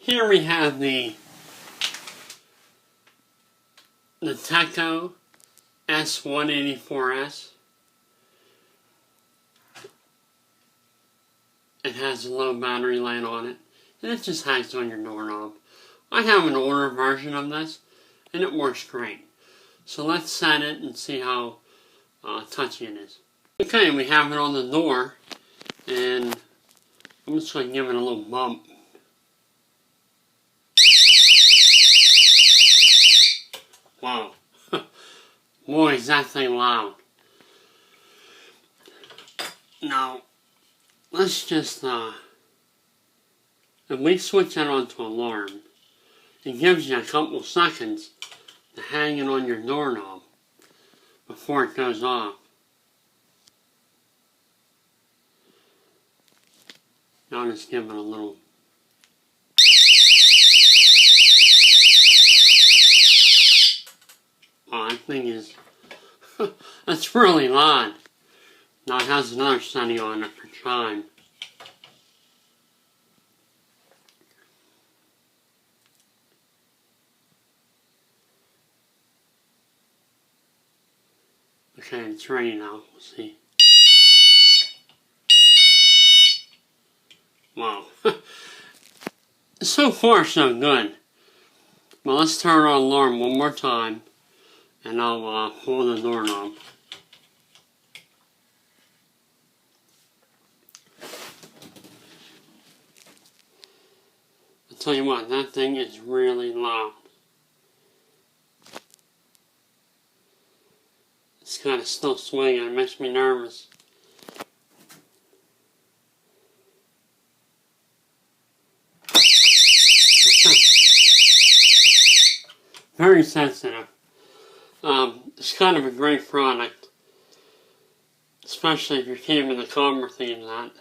Here we have the Techko S184S. It has a low battery light on it, and it just hangs on your doorknob. I have an older version of this, and it works great. So let's set it and see how touchy it is. Okay, we have it on the door, and I'm just going to give it a little bump. Wow. Boy, is that thing loud. Now, let's just, if we switch that on to alarm, it gives you a couple seconds to hang it on your doorknob before it goes off. I'll just give it a little. Oh, that thing is, that's really loud. Now it has another setting on it for chime. Okay, it's ready now. We'll see. Wow. So far, so good. Well, let's turn on alarm one more time, and I'll pull the doorknob. I'll tell you what, that thing is really loud. It's kind of still swinging. It makes me nervous. Very sensitive. It's kind of a great product, especially if you're keeping the camera thieves out.